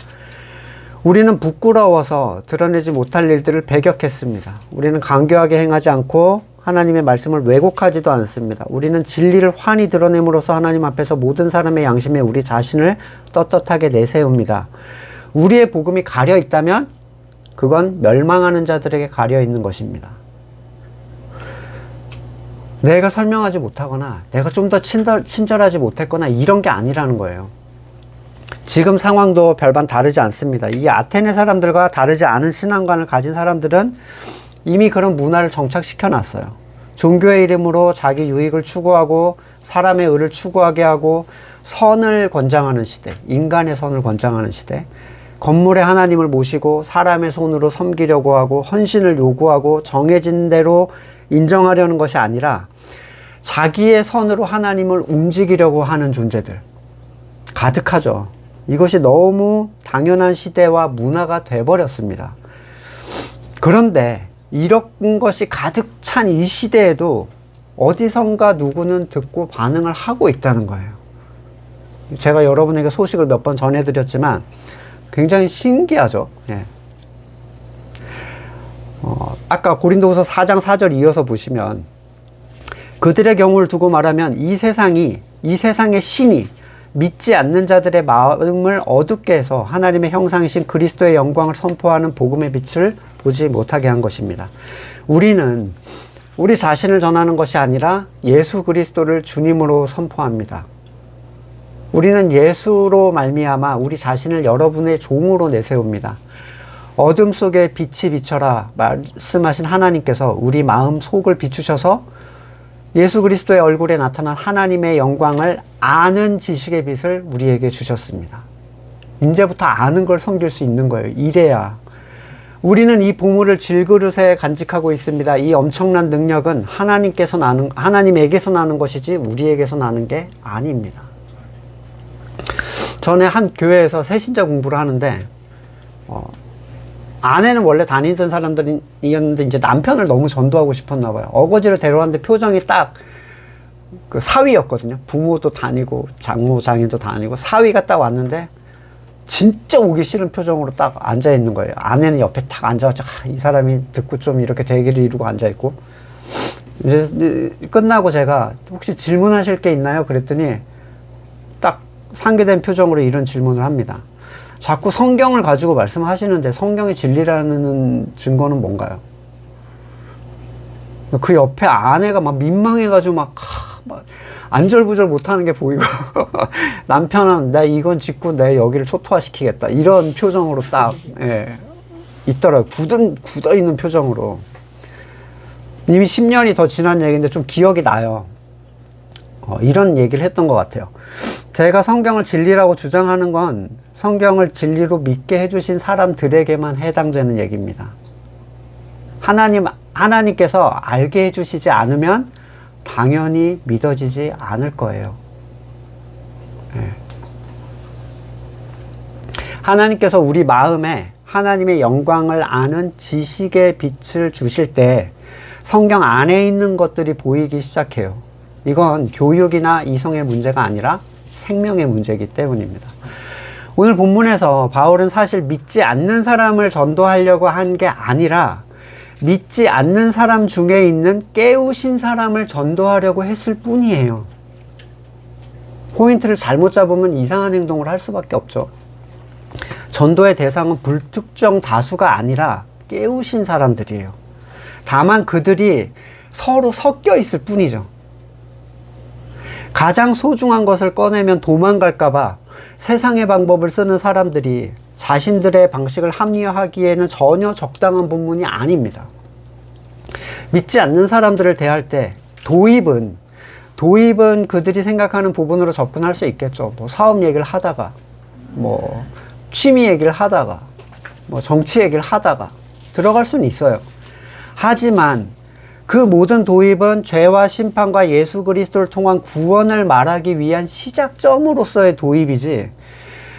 [SPEAKER 1] 우리는 부끄러워서 드러내지 못할 일들을 배격했습니다. 우리는 간교하게 행하지 않고 하나님의 말씀을 왜곡하지도 않습니다. 우리는 진리를 환히 드러냄으로써 하나님 앞에서 모든 사람의 양심에 우리 자신을 떳떳하게 내세웁니다. 우리의 복음이 가려 있다면 그건 멸망하는 자들에게 가려 있는 것입니다. 내가 설명하지 못하거나 내가 좀 더 친절하지 못했거나 이런 게 아니라는 거예요. 지금 상황도 별반 다르지 않습니다. 이 아테네 사람들과 다르지 않은 신앙관을 가진 사람들은 이미 그런 문화를 정착시켜 놨어요. 종교의 이름으로 자기 유익을 추구하고 사람의 의를 추구하게 하고 선을 권장하는 시대, 인간의 선을 권장하는 시대, 건물의 하나님을 모시고 사람의 손으로 섬기려고 하고 헌신을 요구하고 정해진 대로 인정하려는 것이 아니라 자기의 선으로 하나님을 움직이려고 하는 존재들 가득하죠. 이것이 너무 당연한 시대와 문화가 돼버렸습니다. 그런데 이런 것이 가득 찬 이 시대에도 어디선가 누구는 듣고 반응을 하고 있다는 거예요. 제가 여러분에게 소식을 몇 번 전해드렸지만 굉장히 신기하죠. 예. 아까 고린도후서 4장 4절 이어서 보시면 그들의 경우를 두고 말하면 이 세상의 신이 믿지 않는 자들의 마음을 어둡게 해서 하나님의 형상이신 그리스도의 영광을 선포하는 복음의 빛을 보지 못하게 한 것입니다. 우리는 우리 자신을 전하는 것이 아니라 예수 그리스도를 주님으로 선포합니다. 우리는 예수로 말미암아 우리 자신을 여러분의 종으로 내세웁니다. 어둠 속에 빛이 비춰라 말씀하신 하나님께서 우리 마음 속을 비추셔서 예수 그리스도의 얼굴에 나타난 하나님의 영광을 아는 지식의 빛을 우리에게 주셨습니다. 이제부터 아는 걸 섬길 수 있는 거예요. 이래야. 우리는 이 보물을 질그릇에 간직하고 있습니다. 이 엄청난 능력은 하나님에게서 나는 것이지 우리에게서 나는 게 아닙니다. 전에 한 교회에서 새신자 공부를 하는데 아내는 원래 다니던 사람들이었는데 이제 남편을 너무 전도하고 싶었나 봐요. 어거지로 데려왔는데 표정이 딱 그 사위였거든요. 부모도 다니고 장모 장인도 다니고 사위가 딱 왔는데 진짜 오기 싫은 표정으로 딱 앉아 있는 거예요. 아내는 옆에 딱 앉아가지고 이 사람이 듣고 좀 이렇게 대기를 이루고 앉아 있고, 이제 끝나고 제가 혹시 질문하실 게 있나요? 그랬더니 딱 상기된 표정으로 이런 질문을 합니다. 자꾸 성경을 가지고 말씀하시는데 성경이 진리라는 증거는 뭔가요? 그 옆에 아내가 막 민망해가지고 막 안절부절 못하는 게 보이고 남편은 나 이건 짓고 내 여기를 초토화시키겠다 이런 표정으로 딱 있더라고요. 굳어있는 표정으로. 이미 10년이 더 지난 얘기인데 좀 기억이 나요. 이런 얘기를 했던 것 같아요. 제가 성경을 진리라고 주장하는 건 성경을 진리로 믿게 해주신 사람들에게만 해당되는 얘기입니다. 하나님께서 알게 해주시지 않으면 당연히 믿어지지 않을 거예요. 하나님께서 우리 마음에 하나님의 영광을 아는 지식의 빛을 주실 때 성경 안에 있는 것들이 보이기 시작해요. 이건 교육이나 이성의 문제가 아니라 생명의 문제이기 때문입니다. 오늘 본문에서 바울은 사실 믿지 않는 사람을 전도하려고 한 게 아니라 믿지 않는 사람 중에 있는 깨우신 사람을 전도하려고 했을 뿐이에요. 포인트를 잘못 잡으면 이상한 행동을 할 수밖에 없죠. 전도의 대상은 불특정 다수가 아니라 깨우신 사람들이에요. 다만 그들이 서로 섞여 있을 뿐이죠. 가장 소중한 것을 꺼내면 도망갈까봐 세상의 방법을 쓰는 사람들이 자신들의 방식을 합리화하기에는 전혀 적당한 본문이 아닙니다. 믿지 않는 사람들을 대할 때 도입은 그들이 생각하는 부분으로 접근할 수 있겠죠. 뭐 사업 얘기를 하다가, 뭐 취미 얘기를 하다가, 뭐 정치 얘기를 하다가 들어갈 수는 있어요. 하지만 그 모든 도입은 죄와 심판과 예수 그리스도를 통한 구원을 말하기 위한 시작점으로서의 도입이지,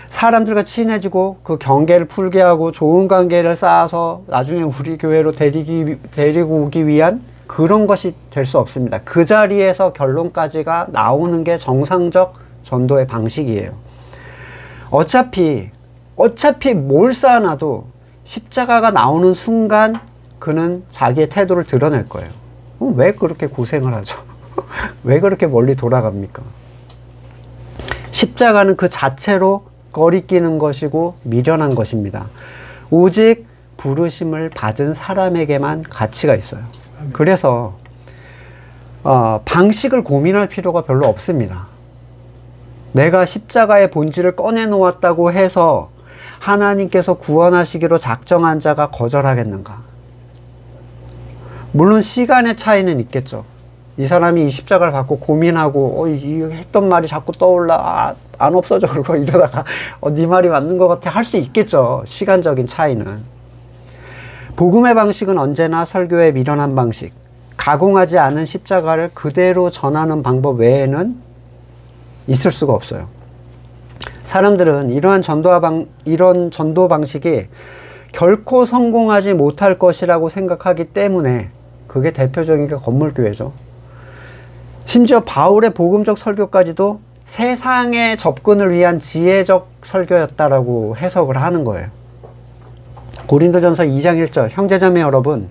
[SPEAKER 1] 사람들과 친해지고 그 경계를 풀게 하고 좋은 관계를 쌓아서 나중에 우리 교회로 데리고 오기 위한 그런 것이 될 수 없습니다. 그 자리에서 결론까지가 나오는 게 정상적 전도의 방식이에요. 어차피 뭘 쌓아놔도 십자가가 나오는 순간 그는 자기의 태도를 드러낼 거예요. 왜 그렇게 고생을 하죠? 왜 그렇게 멀리 돌아갑니까? 십자가는 그 자체로 거리끼는 것이고 미련한 것입니다. 오직 부르심을 받은 사람에게만 가치가 있어요. 그래서 방식을 고민할 필요가 별로 없습니다. 내가 십자가의 본질을 꺼내놓았다고 해서 하나님께서 구원하시기로 작정한 자가 거절하겠는가? 물론 시간의 차이는 있겠죠. 이 사람이 이 십자가를 받고 고민하고 이 했던 말이 자꾸 떠올라, 안 없어져 그러고 이러다가 네 말이 맞는 것 같아 할 수 있겠죠. 시간적인 차이는. 복음의 방식은 언제나 설교의 미련한 방식, 가공하지 않은 십자가를 그대로 전하는 방법 외에는 있을 수가 없어요. 사람들은 이런 전도 방식이 결코 성공하지 못할 것이라고 생각하기 때문에, 그게 대표적인 게 건물교회죠. 심지어 바울의 복음적 설교까지도 세상의 접근을 위한 지혜적 설교였다라고 해석을 하는 거예요. 고린도전서 2장 1절, 형제자매 여러분,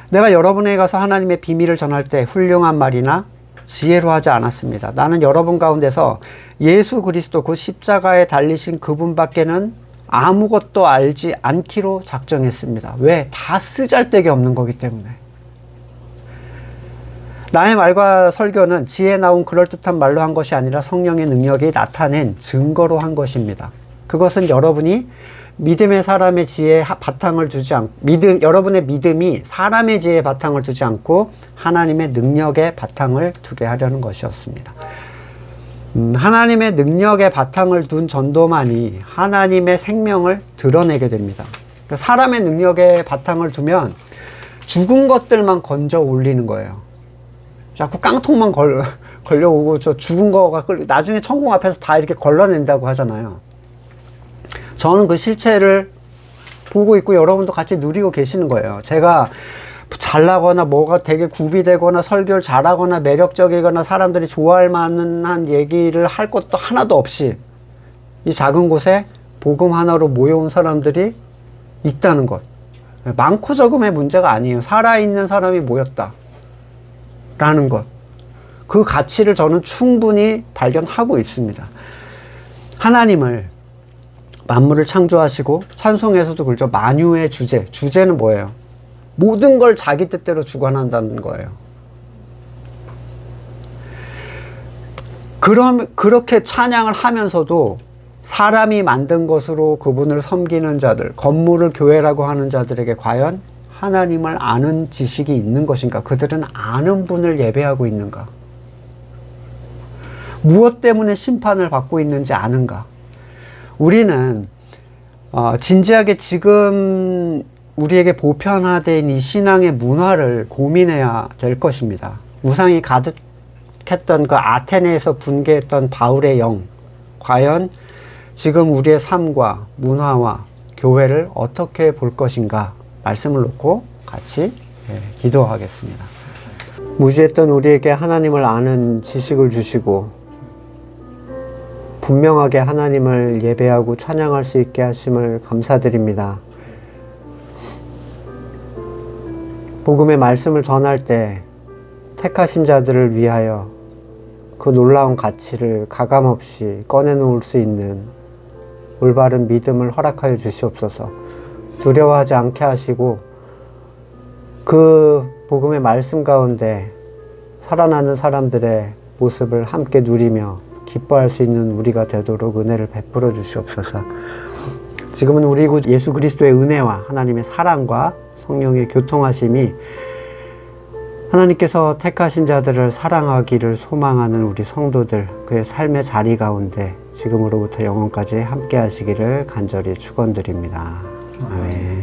[SPEAKER 1] 내가 여러분에게 가서 하나님의 비밀을 전할 때 훌륭한 말이나 지혜로 하지 않았습니다. 나는 여러분 가운데서 예수 그리스도 그 십자가에 달리신 그분밖에는 아무것도 알지 않기로 작정했습니다. 왜? 다 쓰잘데기 없는 거기 때문에. 나의 말과 설교는 지혜 나온 그럴듯한 말로 한 것이 아니라 성령의 능력이 나타낸 증거로 한 것입니다. 그것은 여러분이 믿음의 사람의 지혜에 바탕을 두지 않고, 여러분의 믿음이 사람의 지혜에 바탕을 두지 않고 하나님의 능력에 바탕을 두게 하려는 것이었습니다. 하나님의 능력에 바탕을 둔 전도만이 하나님의 생명을 드러내게 됩니다. 사람의 능력에 바탕을 두면 죽은 것들만 건져 올리는 거예요. 자꾸 깡통만 걸려오고 저 죽은 거가 나중에 천국 앞에서 다 이렇게 걸러낸다고 하잖아요. 저는 그 실체를 보고 있고 여러분도 같이 누리고 계시는 거예요. 제가 잘나거나 뭐가 되게 구비되거나 설교를 잘하거나 매력적이거나 사람들이 좋아할 만한 얘기를 할 것도 하나도 없이 이 작은 곳에 복음 하나로 모여온 사람들이 있다는 것. 많고 적음의 문제가 아니에요. 살아있는 사람이 모였다 라는 것. 그 가치를 저는 충분히 발견하고 있습니다. 하나님을 만물을 창조하시고 찬송에서도 그렇죠. 만유의 주제는 뭐예요? 모든 걸 자기 뜻대로 주관한다는 거예요. 그렇게 찬양을 하면서도 사람이 만든 것으로 그분을 섬기는 자들, 건물을 교회라고 하는 자들에게 과연 하나님을 아는 지식이 있는 것인가? 그들은 아는 분을 예배하고 있는가? 무엇 때문에 심판을 받고 있는지 아는가? 우리는 진지하게 지금 우리에게 보편화된 이 신앙의 문화를 고민해야 될 것입니다. 우상이 가득했던 그 아테네에서 분개했던 바울의 영, 과연 지금 우리의 삶과 문화와 교회를 어떻게 볼 것인가? 말씀을 놓고 같이 기도하겠습니다. 무지했던 우리에게 하나님을 아는 지식을 주시고 분명하게 하나님을 예배하고 찬양할 수 있게 하심을 감사드립니다. 복음의 말씀을 전할 때 택하신 자들을 위하여 그 놀라운 가치를 가감없이 꺼내놓을 수 있는 올바른 믿음을 허락하여 주시옵소서. 두려워하지 않게 하시고 그 복음의 말씀 가운데 살아나는 사람들의 모습을 함께 누리며 기뻐할 수 있는 우리가 되도록 은혜를 베풀어 주시옵소서. 지금은 우리 구 예수 그리스도의 은혜와 하나님의 사랑과 성령의 교통하심이 하나님께서 택하신 자들을 사랑하기를 소망하는 우리 성도들, 그의 삶의 자리 가운데 지금으로부터 영원까지 함께 하시기를 간절히 축원드립니다. 아멘.